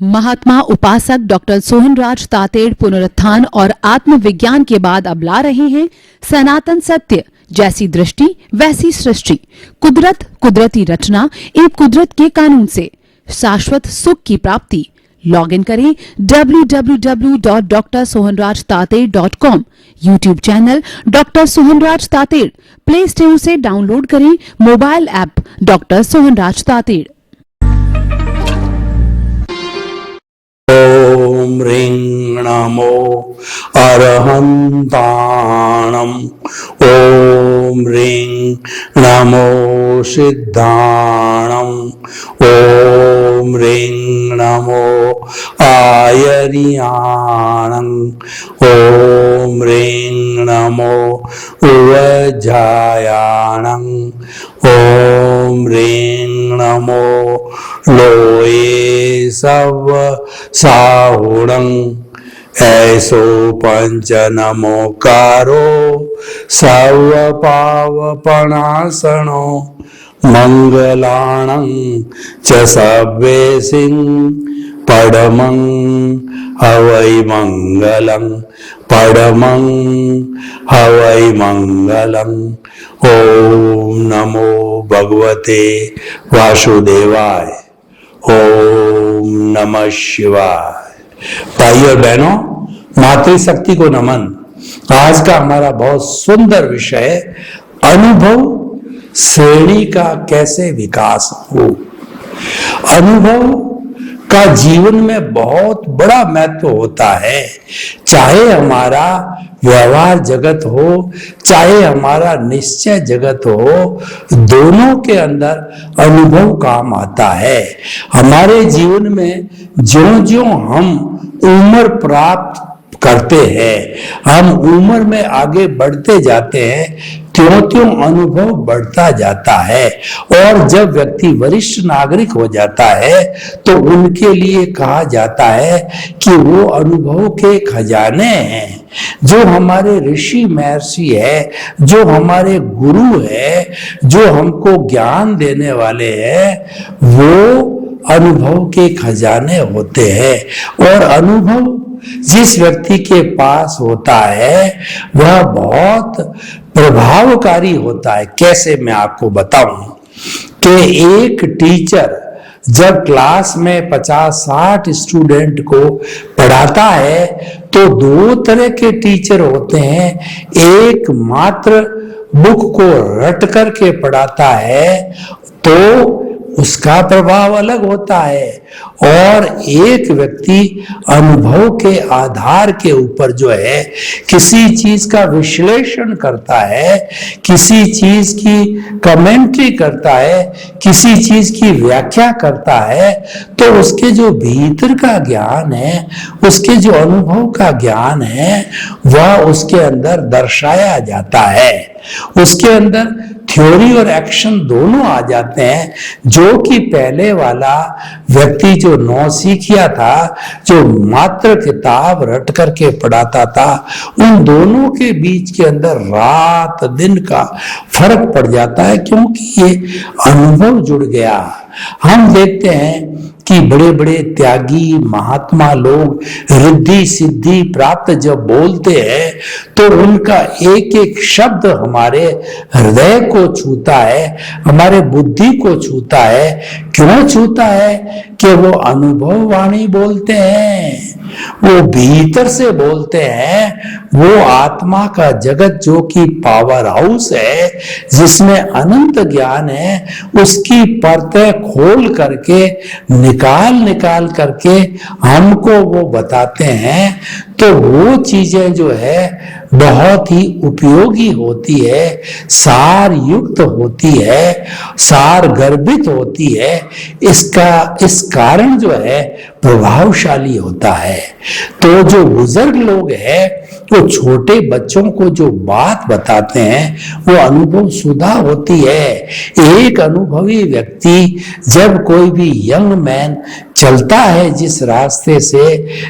महात्मा उपासक डॉक्टर सोहनराज तातेड़ पुनरुत्थान और आत्मविज्ञान के बाद अब ला रहे हैं सनातन सत्य, जैसी दृष्टि वैसी सृष्टि, कुदरत, कुदरती रचना एवं कुदरत के कानून से शाश्वत सुख की प्राप्ति। लॉग इन करें www.drsohanrajtater.com, YouTube channel doctor Sohanraj Tated, play store से डाउनलोड करें mobile app doctor Sohanraj Tated. ओम ह्रीं नमो अरहन्ताणम्। ओम ह्रीं नमो सिद्धाणम्। ओम ह्रीं नमो आयर्याणम्। ओम ह्रीं नमो उवज्जायाणम्। ओम ह्रीं नमो लोये सव साहुणं। ऐसो पंच नमोकारो सव पावपणासनो मंगलाणं च सव्येसिं पडमं हवै मंगलं पडमं हवै मंगलं। ओम नमो भगवते वासुदेवाय। ओम नमः शिवाय। भाई और बहनों, मातृशक्ति को नमन। आज का हमारा बहुत सुंदर विषय है, अनुभव श्रेणी का कैसे विकास हो। अनुभव का जीवन में बहुत बड़ा महत्व होता है, चाहे हमारा व्यवहार जगत हो, चाहे हमारा निश्चय जगत हो, दोनों के अंदर अनुभव काम आता है। हमारे जीवन में ज्यों-ज्यों हम उम्र प्राप्त करते हैं, हम उम्र में आगे बढ़ते जाते हैं, त्यों-त्यों अनुभव बढ़ता जाता है। और जब व्यक्ति वरिष्ठ नागरिक हो जाता है तो उनके लिए कहा जाता है कि वो अनुभव के खजाने हैं। जो हमारे ऋषि महर्षि है, जो हमारे गुरु है, जो हमको ज्ञान देने वाले हैं, वो अनुभव के खजाने होते हैं। और अनुभव जिस व्यक्ति के पास होता है वह बहुत प्रभावकारी होता है। कैसे, मैं आपको बताऊं कि एक टीचर जब क्लास में 50-60 स्टूडेंट को पढ़ाता है तो दो तरह के टीचर होते हैं। एक मात्र बुक को रट करके पढ़ाता है तो उसका प्रभाव अलग होता है, और एक व्यक्ति अनुभव के आधार के ऊपर जो है किसी चीज का विश्लेषण करता है, किसी चीज की कमेंट्री करता है, किसी चीज की व्याख्या करता है, तो उसके जो भीतर का ज्ञान है, उसके जो अनुभव का ज्ञान है, वह उसके अंदर दर्शाया जाता है। उसके अंदर थ्योरी और एक्शन दोनों आ जाते हैं। जो कि पहले वाला व्यक्ति जो नौसिखिया था, जो मात्र किताब रट करके पढ़ाता था, उन दोनों के बीच के अंदर रात दिन का फर्क पड़ जाता है, क्योंकि ये अनुभव जुड़ गया। हम देखते हैं कि बड़े बड़े त्यागी महात्मा लोग रिद्धि सिद्धि प्राप्त जब बोलते हैं तो उनका एक एक शब्द हमारे हृदय को छूता है, हमारे बुद्धि को छूता है। क्यों छूता है? कि वो अनुभव वाणी बोलते हैं, वो भीतर से बोलते हैं। वो आत्मा का जगत जो कि पावर हाउस है, जिसमें अनंत ज्ञान है, उसकी परतें खोल करके निकाल करके हमको वो बताते हैं। तो वो चीजें जो है बहुत ही उपयोगी होती है, सार युक्त होती है, सार गर्भित होती है। इस कारण जो है प्रभावशाली होता है। तो जो बुजुर्ग लोग हैं वो छोटे बच्चों को जो बात बताते हैं वो अनुभव सुधा होती है। एक अनुभवी व्यक्ति जब कोई भी यंग मैन चलता है जिस रास्ते से,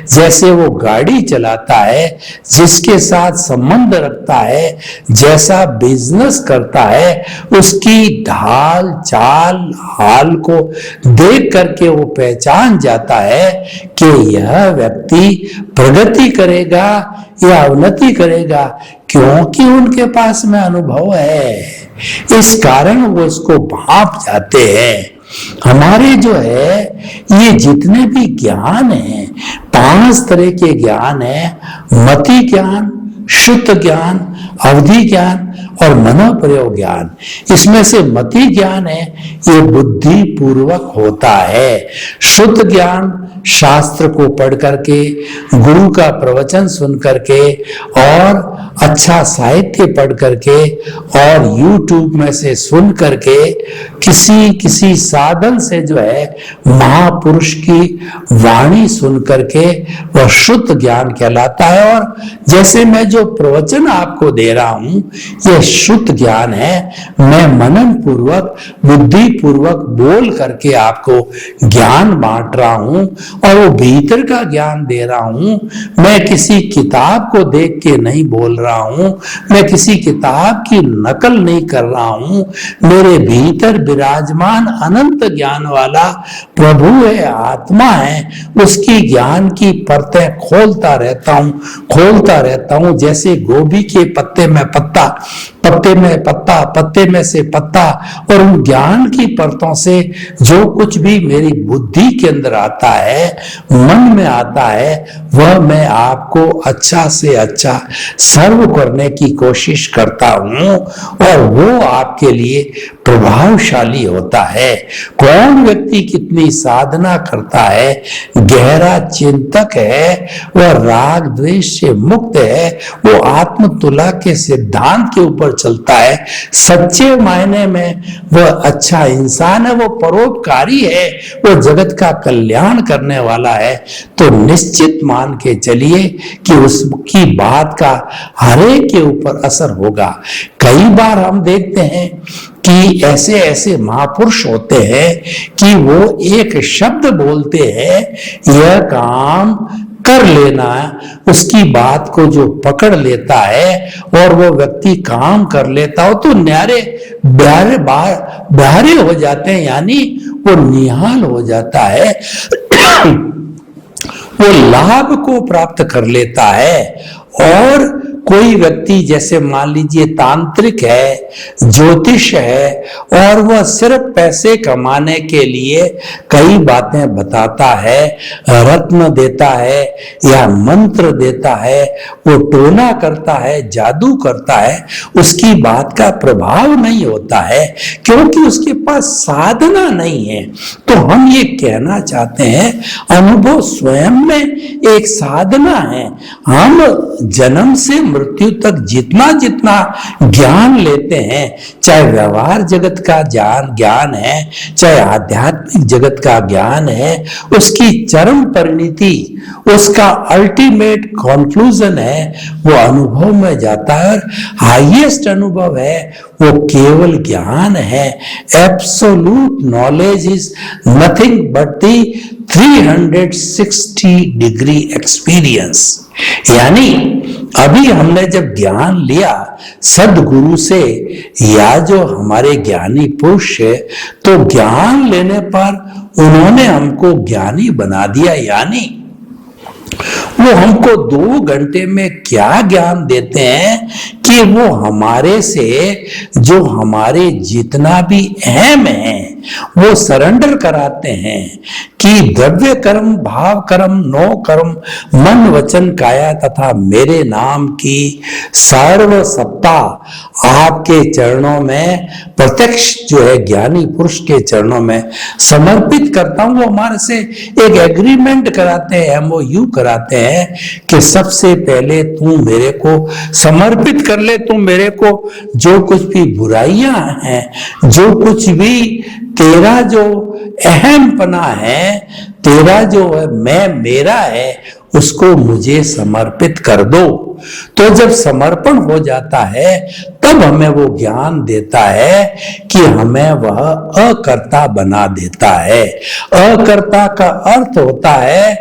जैसे वो गाड़ी चलाता है, जिसके साथ संबंध रखता है, जैसा बिजनेस करता है, उसकी ढाल चाल हाल को देख करके वो पहचान जाता है कि यह व्यक्ति प्रगति करेगा या उन्नति करेगा, क्योंकि उनके पास में अनुभव है। इस कारण वो इसको भाप जाते हैं। हमारे जो है ये जितने भी ज्ञान हैं, 5 तरह के ज्ञान है, मति ज्ञान, शुद्ध ज्ञान, अवधि ज्ञान और मनोप्रयोग ज्ञान। इसमें से मति ज्ञान है, ये बुद्धि पूर्वक होता है। शुद्ध ज्ञान शास्त्र को पढ़ करके, गुरु का प्रवचन सुन करके और अच्छा साहित्य पढ़ करके और YouTube में से सुन करके किसी साधन से जो है महापुरुष की वाणी सुन करके वह शुद्ध ज्ञान कहलाता है। और जैसे मैं जो प्रवचन आपको दे रहा हूं यह शुद्ध ज्ञान है। मैं मनन पूर्वक बुद्धि पूर्वक बोल करके आपको ज्ञान बांट रहा हूं और वो भीतर का ज्ञान दे रहा हूं। मैं किसी किताब को देख के नहीं बोल रहा हूं, मैं किसी किताब की नकल नहीं कर रहा हूं। मेरे भीतर विराजमान अनंत ज्ञान वाला प्रभु है, आत्मा है, उसकी ज्ञान की परतें खोलता रहता हूं। जैसे गोभी के पत्ते में पत्ता, पत्ते में पत्ता, पत्ते में से पत्ता, और उन ज्ञान की परतों से जो कुछ भी मेरी बुद्धि के अंदर आता है, मन में आता है, वह मैं आपको अच्छा से अच्छा सर्व करने की कोशिश करता हूं और वो आपके लिए प्रभावशाली होता है। कौन व्यक्ति कितनी साधना करता है, गहरा चिंतक है, वह राग द्वेष से मुक्त है, वो आत्म तुला के सिद्धांत के ऊपर चलता है, सच्चे मायने में वह अच्छा इंसान है, वो परोपकारी है, वो जगत का कल्याण करने वाला है, तो निश्चित मान के चलिए कि उसकी बात का हर एक के ऊपर असर होगा। कई बार हम देखते हैं कि ऐसे ऐसे महापुरुष होते हैं कि वो एक शब्द बोलते हैं, यह काम कर लेना, उसकी बात को जो पकड़ लेता है और वो व्यक्ति काम कर लेता हो तो न्यारे बहरे हो जाते हैं, यानी वो निहाल हो जाता है, वो लाभ को प्राप्त कर लेता है। और कोई व्यक्ति जैसे मान लीजिए तांत्रिक है, ज्योतिष है, और वह सिर्फ पैसे कमाने के लिए कई बातें बताता है, रत्न देता है या मंत्र देता है, वो टोना करता है, जादू करता है, उसकी बात का प्रभाव नहीं होता है क्योंकि उसके पास साधना नहीं है। तो हम ये कहना चाहते हैं अनुभव स्वयं में एक साधना है। हम जन्म से मृत्यु तक जितना जितना ज्ञान लेते हैं, चाहे व्यवहार जगत का ज्ञान है, चाहे आध्यात्मिक जगत का ज्ञान है, उसकी चरम परिणति, उसका अल्टीमेट कंक्लूजन है, वो अनुभव में जाता है। और हाईएस्ट अनुभव है वो केवल ज्ञान है। Absolute knowledge is nothing but the 360 degree experience. यानी अभी हमने जब ज्ञान लिया सदगुरु से या जो हमारे ज्ञानी पुरुष है, तो ज्ञान लेने पर उन्होंने हमको ज्ञानी बना दिया, यानी वो हमको 2 घंटे में क्या ज्ञान देते हैं कि वो हमारे से जो हमारे जितना भी अहम है वो सरेंडर कराते हैं कि द्रव्य कर्म, भाव कर्म, नो कर्म, मन वचन काया तथा मेरे नाम की सर्व सत्ता आपके चरणों में प्रत्यक्ष जो है ज्ञानी पुरुष के चरणों में समर्पित करता हूं। वो हमारे से एक एग्रीमेंट कराते हैं, MOU कराते हैं कि सबसे पहले तू मेरे को समर्पित कर ले, तू मेरे को जो कुछ भी बुराइयां हैं, जो कुछ भी तेरा जो अहमपना है, तेरा जो है मैं मेरा है, उसको मुझे समर्पित कर दो। तो जब समर्पण हो जाता है तब हमें वो ज्ञान देता है कि हमें वह अकर्ता बना देता है। अकर्ता का अर्थ होता है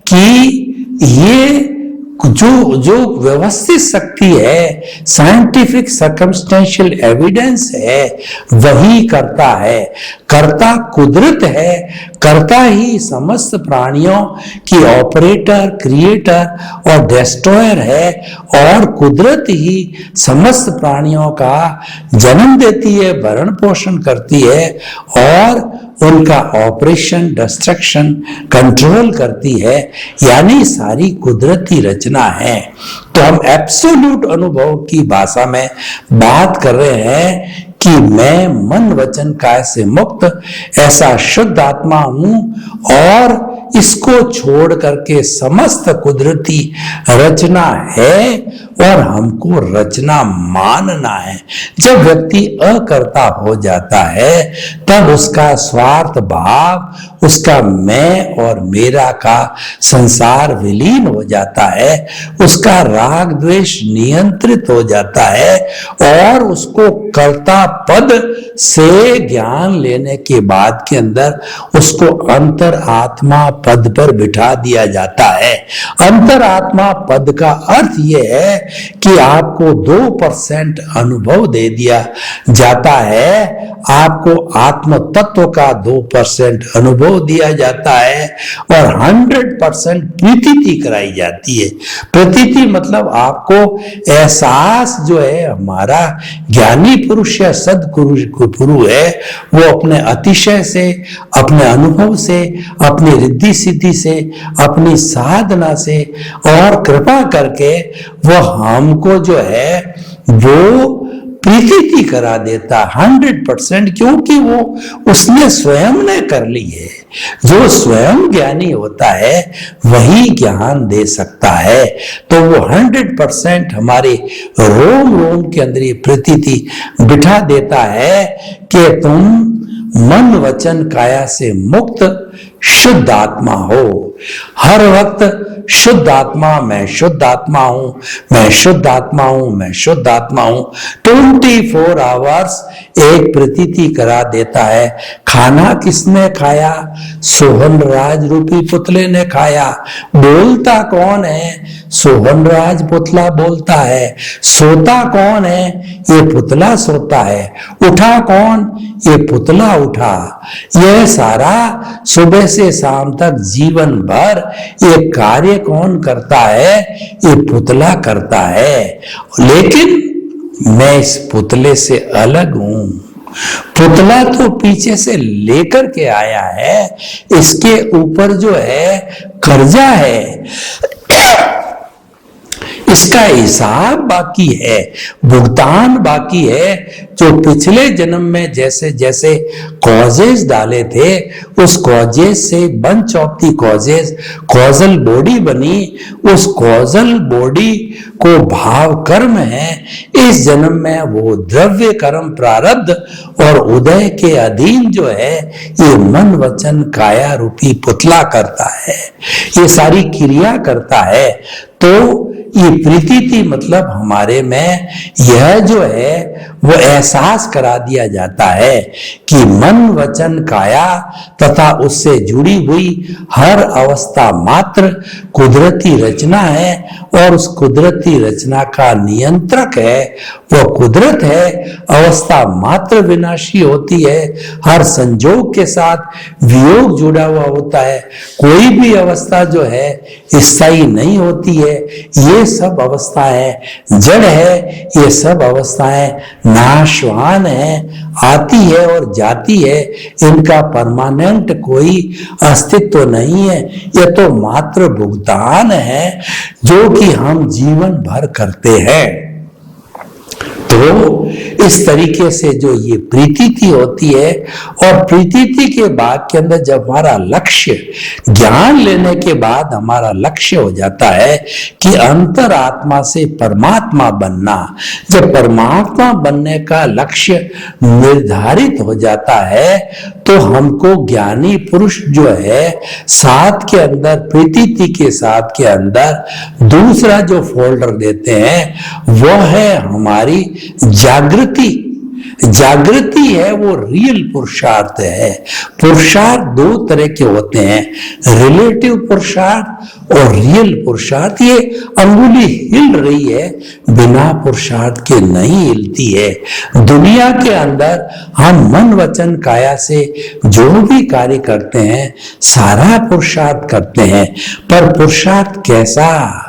कि ये जो व्यवस्थित शक्ति है, साइंटिफिक सर्कमस्टेंशियल एविडेंस है, वही करता है। कर्ता कुदरत है, कर्ता ही समस्त प्राणियों की ऑपरेटर, क्रिएटर और डिस्ट्रॉयर है, और कुदरत ही समस्त प्राणियों का जन्म देती है, भरण पोषण करती है और उनका ऑपरेशन, डिस्ट्रक्शन कंट्रोल करती है। यानी सारी कुदरती रचना है। तो हम एब्सोल्यूट अनुभव की भाषा में बात कर रहे हैं कि मैं मन वचन काया से मुक्त ऐसा शुद्ध आत्मा हूं और इसको छोड़ करके समस्त कुदरती रचना है और हमको रचना मानना है। जब व्यक्ति अकर्ता हो जाता है तब उसका स्वार्थ भाव, उसका मैं और मेरा का संसार विलीन हो जाता है, उसका राग द्वेष नियंत्रित हो जाता है और उसको कर्ता पद से ज्ञान लेने के बाद के अंदर उसको अंतर आत्मा पद पर बिठा दिया जाता है। अंतर आत्मा पद का अर्थ यह है कि आपको 2% अनुभव दे दिया जाता है, आपको आत्म तत्व का 2% अनुभव दिया जाता है और 100% प्रतीति कराई जाती है। प्रतीति मतलब आपको एहसास जो है, हमारा ज्ञानी पुरुष या सदपुरुष है वो अपने अतिशय से, अपने अनुभव से, अपनी रिद्धि सिद्धि से, अपनी साधना से और कृपा करके वो हमको जो है वो प्रतीति करा देता 100%, क्योंकि वो उसने स्वयं ने कर ली है। जो स्वयं ज्ञानी होता है वही ज्ञान दे सकता है। तो वो 100% हमारे रोम रोम के अंदर ये प्रतीति बिठा देता है कि तुम मन वचन काया से मुक्त शुद्ध आत्मा हो। हर वक्त शुद्ध आत्मा, मैं शुद्ध आत्मा हूं, मैं शुद्ध आत्मा हूं, मैं शुद्ध आत्मा हूं 24 आवर्स एक प्रतीति करा देता है। खाना किसने खाया? सोहन राज रूपी पुतले ने खाया। बोलता कौन है? सोहन राज पुतला बोलता है। सोता कौन है? ये पुतला सोता है। उठा कौन? ये पुतला उठा। यह सारा सुबह से शाम तक जीवन भर ये कार्य कौन करता है? ये पुतला करता है। लेकिन मैं इस पुतले से अलग हूं। पुतला तो पीछे से लेकर के आया है, इसके ऊपर जो है कर्जा है, इसका हिसाब बाकी है, भुगतान बाकी है। जो पिछले जन्म में जैसे जैसे कॉजेज डाले थे, उस कॉजेज से bunch of the causes causal body बनी। उस कॉजल बॉडी को भाव कर्म है। इस जन्म में वो द्रव्य कर्म प्रारब्ध और उदय के अधीन जो है ये मन वचन काया रूपी पुतला करता है, ये सारी क्रिया करता है। तो ये प्रतीति मतलब हमारे में यह जो है वो एहसास करा दिया जाता है कि मन वचन काया तथा उससे जुड़ी हुई हर अवस्था मात्र कुदरती रचना है और उस कुदरती रचना का नियंत्रक है वो कुदरत है। अवस्था मात्र विनाशी होती है, हर संजोग के साथ वियोग जुड़ा हुआ होता है। कोई भी अवस्था जो है स्थायी नहीं होती है। ये सब अवस्थाएं जड़ है, ये सब अवस्थाएं नाशवान है, आती है और जाती है। इनका परमानेंट कोई अस्तित्व नहीं है। ये तो मात्र भुगतान है जो कि हम जीवन भर करते हैं। तो इस तरीके से जो ये प्रीतिथि होती है, और प्रीतिथि के बाद के अंदर जब हमारा लक्ष्य ज्ञान लेने के बाद हमारा लक्ष्य हो जाता है कि अंतरात्मा से परमात्मा बनना, जब परमात्मा बनने का लक्ष्य निर्धारित हो जाता है तो हमको ज्ञानी पुरुष जो है साथ के अंदर, प्रीतिथि के साथ के अंदर दूसरा जो फोल्डर देते हैं वह है हमारी जागृति। जागृति है वो रियल पुरुषार्थ है। पुरुषार्थ दो तरह के होते हैं, रिलेटिव पुरुषार्थ और रियल पुरुषार्थ। ये अंगुली हिल रही है, बिना पुरुषार्थ के नहीं हिलती है। दुनिया के अंदर हम मन वचन काया से जो भी कार्य करते हैं सारा पुरुषार्थ करते हैं, पर पुरुषार्थ कैसा?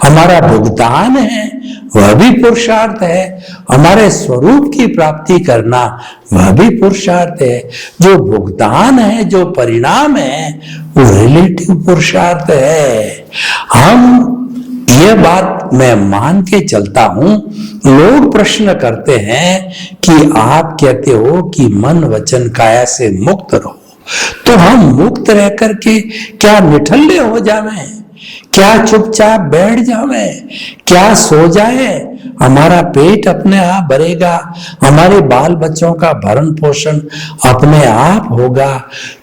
हमारा भुगतान है वह भी पुरुषार्थ है, हमारे स्वरूप की प्राप्ति करना वह भी पुरुषार्थ है। जो भुगतान है, जो परिणाम है, वो रिलेटिव पुरुषार्थ है। हम ये बात मैं मान के चलता हूं। लोग प्रश्न करते हैं कि आप कहते हो कि मन वचन काया से मुक्त रहो, तो हम मुक्त रह करके क्या निठल्ले हो जावे, क्या चुपचाप बैठ जावे, क्या सो जाए, हमारा पेट अपने आप भरेगा, हमारे बाल बच्चों का भरण पोषण अपने आप होगा?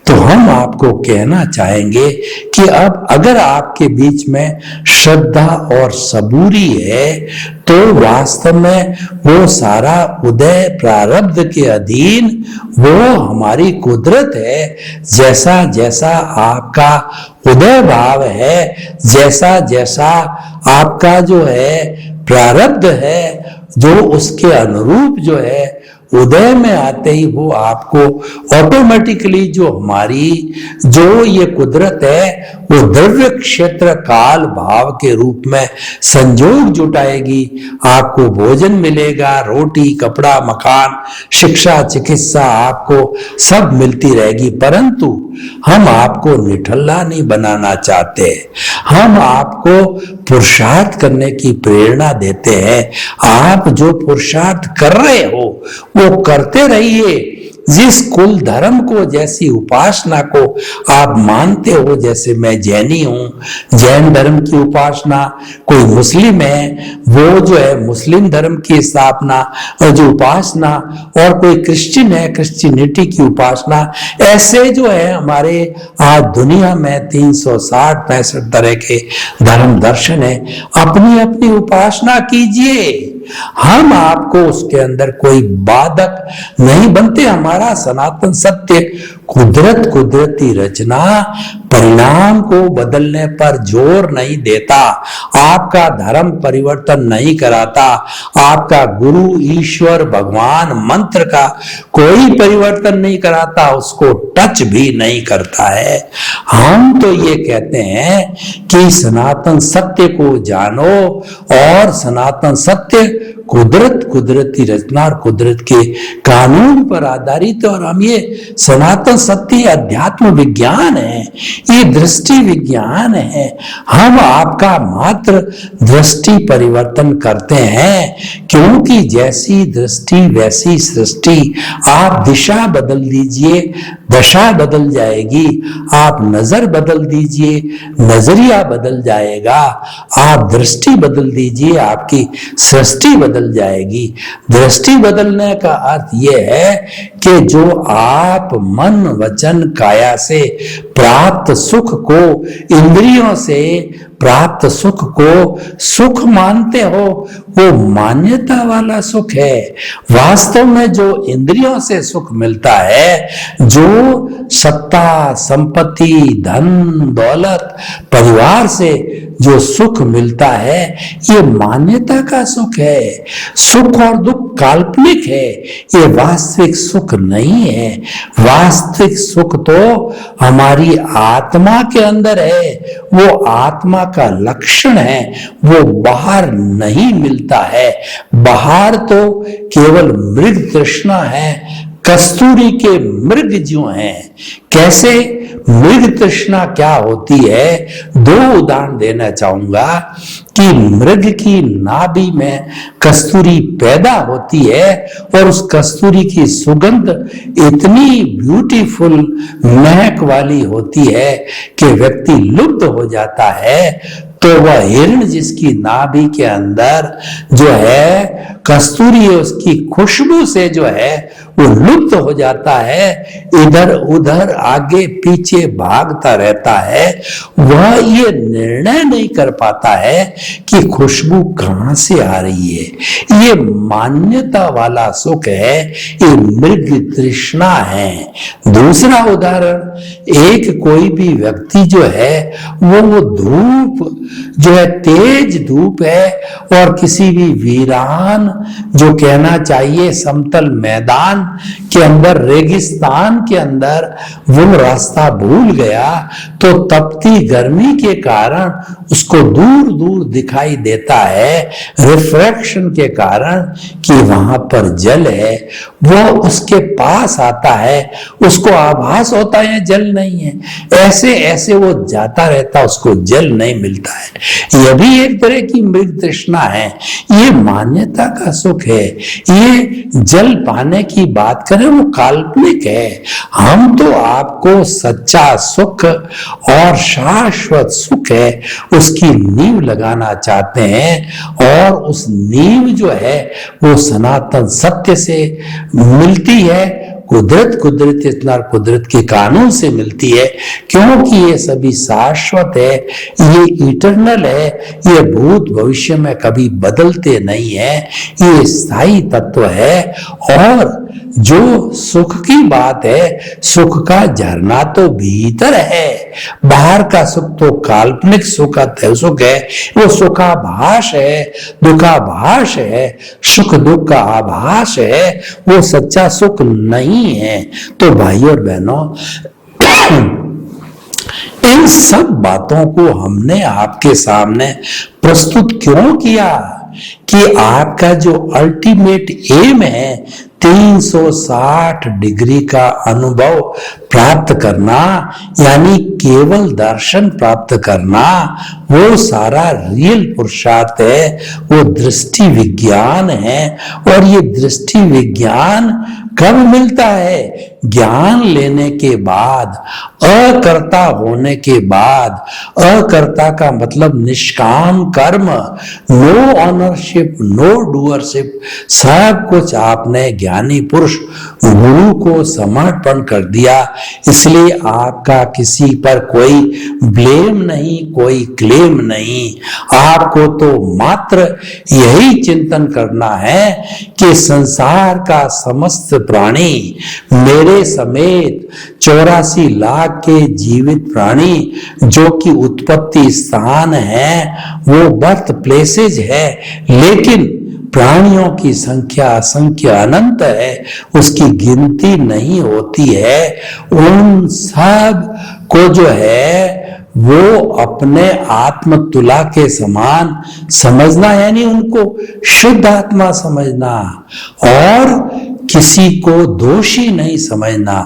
तो हम आपको कहना चाहेंगे कि अब अगर आपके बीच में श्रद्धा और सबूरी है तो वास्तव में वो सारा उदय प्रारब्ध के अधीन वो हमारी कुदरत है। जैसा जैसा आपका उदय भाव है, जैसा जैसा आपका जो है प्रारब्ध है, जो उसके अनुरूप जो है उदय में आते ही वो आपको ऑटोमेटिकली जो हमारी जो ये कुदरत है वो द्रव्य क्षेत्र काल भाव के रूप में संजोग जुटाएगी। आपको भोजन मिलेगा, रोटी कपड़ा मकान शिक्षा चिकित्सा आपको सब मिलती रहेगी, परंतु हम आपको निठल्ला नहीं बनाना चाहते। हम आपको पुरुषार्थ करने की प्रेरणा देते हैं। आप जो पुरुषार्थ कर रहे हो वो करते रहिए। जिस कुल धर्म को, जैसी उपासना को आप मानते हो, जैसे मैं जैनी हूं, जैन धर्म की उपासना, कोई मुस्लिम है वो जो है मुस्लिम धर्म की स्थापना और जो उपासना, और कोई क्रिश्चियन है क्रिश्चियनिटी की उपासना, ऐसे जो है हमारे आज दुनिया में 360-65 तरह के धर्म दर्शन है। अपनी अपनी उपासना कीजिए, हम आपको उसके अंदर कोई बाधक नहीं बनते। हमारा सनातन सत्य कुदरत कुदरती रचना परिणाम को बदलने पर जोर नहीं देता, आपका धर्म परिवर्तन नहीं कराता, आपका गुरु ईश्वर भगवान मंत्र का कोई परिवर्तन नहीं कराता, उसको टच भी नहीं करता है। हम तो ये कहते हैं कि सनातन सत्य को जानो, और सनातन सत्य कुदरत कुदरती रचना और कुदरत के कानून पर आधारित है। और हम ये सनातन सत्य अध्यात्म विज्ञान है, ये दृष्टि विज्ञान है। हम आपका मात्र दृष्टि परिवर्तन करते हैं, क्योंकि जैसी दृष्टि वैसी सृष्टि। आप दिशा बदल दीजिए, दशा बदल जाएगी। आप नजर बदल दीजिए, नजरिया बदल जाएगा। आप दृष्टि बदल दीजिए, आपकी सृष्टि बदल जाएगी। दृष्टि बदलने का अर्थ यह है कि जो आप मन वचन काया से प्राप्त सुख को, इंद्रियों से प्राप्त सुख को सुख मानते हो, वो मान्यता वाला सुख है। वास्तव में जो इंद्रियों से सुख मिलता है, जो सत्ता संपत्ति धन दौलत परिवार से जो सुख मिलता है, ये मान्यता का सुख है। सुख और दुख काल्पनिक है, ये वास्तविक सुख नहीं है। वास्तविक सुख तो हमारी आत्मा के अंदर है, वो आत्मा का लक्षण है, वो बाहर नहीं मिलता है। बाहर तो केवल मृग तृष्णा है, कस्तूरी के मृग जो हैं। कैसे मृग तृष्णा क्या होती है, दो उदाहरण देना चाहूंगा कि मृग की नाभि में कस्तूरी पैदा होती है और उस कस्तूरी की सुगंध इतनी ब्यूटीफुल महक वाली होती है कि व्यक्ति लुप्त हो जाता है, तो वह हिरण जिसकी नाभि के अंदर जो है कस्तूरी है, उसकी खुशबू से जो है वो लुप्त हो जाता है, इधर उधर आगे पीछे भागता रहता है। वह ये निर्णय नहीं कर पाता है कि खुशबू कहां से आ रही है। ये मान्यता वाला सुख है, ये मृग तृष्णा है। दूसरा उदाहरण, एक कोई भी व्यक्ति जो है वो धूप जो है तेज धूप है और किसी भी वीरान जो कहना चाहिए समतल मैदान के अंदर, रेगिस्तान के अंदर वो रास्ता भूल गया, तो तपती गर्मी के कारण उसको दूर दूर दिखाई देता है रिफ्रैक्शन के कारण कि वहां पर जल है। वो उसके पास आता है, उसको आभास होता है जल नहीं है, ऐसे ऐसे वो जाता रहता, उसको जल नहीं मिलता है। यह भी एक तरह की मृग तृष्णा है। ये मान्यता का सुख है। ये जल पाने की बात करें वो काल्पनिक है। हम तो आपको सच्चा सुख और शाश्वत सुख है उसकी नींव लगाना चाहते हैं, और उस नींव जो है वो सनातन सत्य से मिलती है, कुदरत इतना कुदरत के कानून से मिलती है, क्योंकि ये सभी शाश्वत है, ये इटर्नल है, ये भूत भविष्य में कभी बदलते नहीं है, ये स्थायी तत्व है। और जो सुख की बात है, सुख का झरना तो भीतर है, बाहर का सुख तो काल्पनिक सुख है, वो सुखाभास है, दुखाभास है, सुख दुख का आभास है, वो सच्चा सुख नहीं है। तो भाइयों और बहनों, इन सब बातों को हमने आपके सामने प्रस्तुत क्यों किया कि आपका जो अल्टीमेट एम है 360 डिग्री का अनुभव प्राप्त करना, यानी केवल दर्शन प्राप्त करना, वो सारा रियल पुरुषार्थ है, वो दृष्टि विज्ञान है। और ये दृष्टि विज्ञान कब मिलता है? ज्ञान लेने के बाद, अकर्ता होने के बाद। अकर्ता का मतलब निष्काम कर्म, नो ऑनरशिप, नो डूअरशिप, सब कुछ आपने ज्ञानी पुरुष गुरु को समर्पण कर दिया। इसलिए आपका किसी पर कोई ब्लेम नहीं, कोई क्लेम नहीं। आपको तो मात्र यही चिंतन करना है कि संसार का समस्त प्राणी, मेरे समेत 84 लाख के जीवित प्राणी जो कि उत्पत्ति स्थान है, वो बर्थ प्लेसेज है, लेकिन प्राणियों की संख्या असंख्य अनंत है, उसकी गिनती नहीं होती है। उन सब को जो है वो अपने आत्म तुला के समान समझना, यानी उनको शुद्ध आत्मा समझना, और किसी को दोषी नहीं समझना,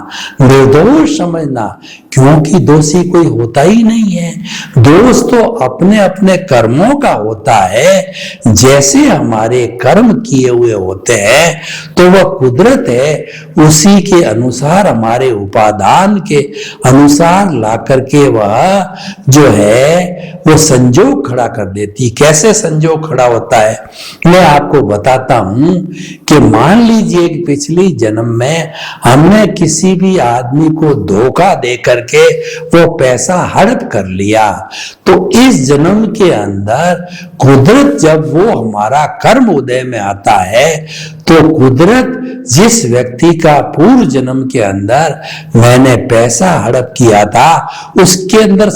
निर्दोष समझना, क्योंकि दोषी कोई होता ही नहीं है। दोष तो अपने अपने कर्मों का होता है। जैसे हमारे कर्म किए हुए होते हैं तो वह कुदरत है, उसी के अनुसार, हमारे उपादान के अनुसार ला करके वह जो है वो संजोग खड़ा कर देती। कैसे संजोग खड़ा होता है मैं आपको बताता हूं कि मान लीजिए कि पिछली जन्म में हमने किसी भी आदमी को धोखा दे करके वो पैसा हड़प कर लिया, तो इस जन्म के अंदर कुदरत जब वो हमारा कर्म उदय में आता है, तो कुदरत जिस व्यक्ति का पूर्व जन्म के अंदर मैंने पैसा हड़प किया था, उसके अंदर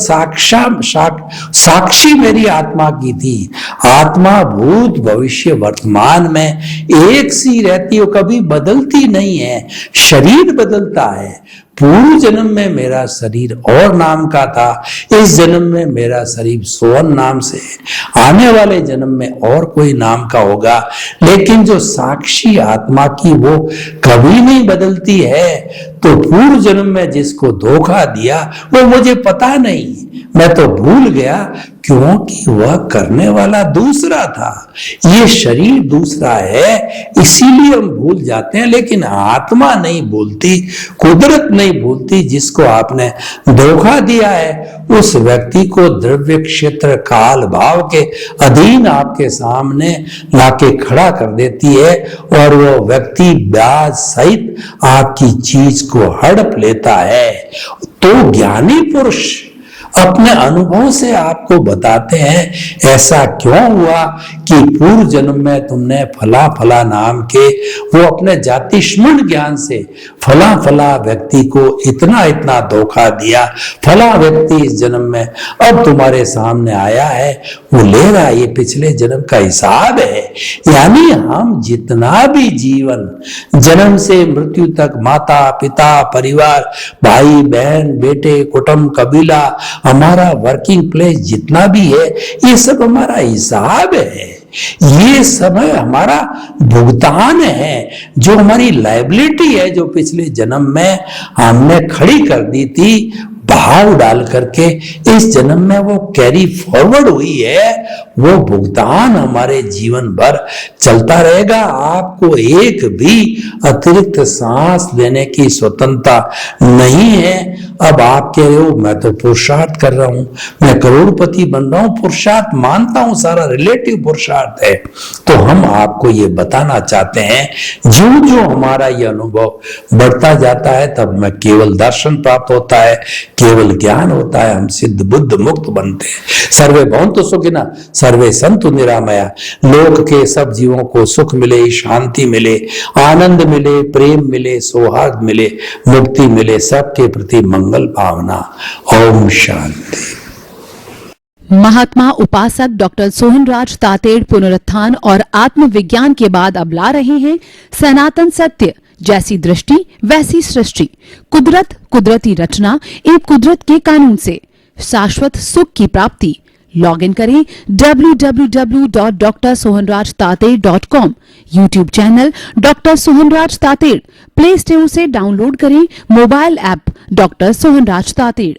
साक्षी मेरी आत्मा की थी। आत्मा भूत भविष्य वर्तमान में एक सी रहती है, कभी बदलती नहीं है। शरीर बदलता है। पूर्व जन्म में मेरा शरीर और नाम का था, इस जन्म में मेरा शरीर सोहन नाम से है, आने वाले जन्म में और कोई नाम का होगा, लेकिन जो साक्षी आत्मा की वो कभी नहीं बदलती है। तो पूर्व जन्म में जिसको धोखा दिया वो मुझे पता नहीं, मैं तो भूल गया क्योंकि वह करने वाला दूसरा था। ये शरीर दूसरा है, इसीलिए हम भूल जाते हैं, लेकिन आत्मा नहीं भूलती, कुदरत नहीं भूलती। जिसको आपने धोखा दिया है उस व्यक्ति को द्रव्य क्षेत्र काल भाव के अधीन आपके सामने लाके खड़ा कर देती है और वो व्यक्ति ब्याज सहित आपकी चीज को हड़प लेता है। तो ज्ञानी पुरुष अपने अनुभव से आपको बताते हैं ऐसा क्यों हुआ कि पूर्व जन्म में तुमने फला फला नाम के वो अपने जातिस्मरण ज्ञान से फला फला व्यक्ति को इतना इतना धोखा दिया, फला व्यक्ति इस जन्म में अब तुम्हारे सामने आया है, वो ले रहा है, ये पिछले जन्म का हिसाब है। यानी हम जितना भी जीवन जन्म से मृत्यु तक माता पिता परिवार भाई बहन बेटे कुटुंब कबीला हमारा वर्किंग प्लेस जितना भी है ये सब हमारा हिसाब है, ये सब हमारा भुगतान है, जो हमारी लायबिलिटी है जो पिछले जन्म में हमने खड़ी कर दी थी भाव डाल करके इस जन्म में वो कैरी फॉरवर्ड हुई है, वो भुगतान हमारे जीवन भर चलता रहेगा। आपको एक भी अतिरिक्त सांस लेने की स्वतंत्रता नहीं है। अब आप कह रहे हो मैं तो पुरुषार्थ कर रहा हूं, मैं करोड़पति बन रहा हूं, पुरुषार्थ मानता हूं, सारा रिलेटिव पुरुषार्थ है। तो हम आपको ये बताना चाहते हैं जो जो हमारा ये अनुभव बढ़ता जाता है तब में केवल दर्शन प्राप्त होता है, केवल ज्ञान होता है, हम सिद्ध बुद्ध मुक्त बनते हैं। सर्वे भवन्तु सुखिनः सर्वे सन्तु निरामया। लोक के सब जीवों को सुख मिले, शांति मिले, आनंद मिले, प्रेम मिले, सौहार्द मिले, मुक्ति मिले, सबके प्रति मंगल भावना। ओम शांति। महात्मा उपासक डॉक्टर सोहनराज तातेड़ पुनरुत्थान और आत्मविज्ञान के बाद अब ला रहे हैं सनातन सत्य, जैसी दृष्टि वैसी सृष्टि, कुदरत कुदरती रचना एवं कुदरत के कानून से शाश्वत सुख की प्राप्ति। लॉग इन करें www.drsohanrajtater.com, YouTube channel doctor Sohanraj Tated, play store से डाउनलोड करें mobile app doctor Sohanraj Tated.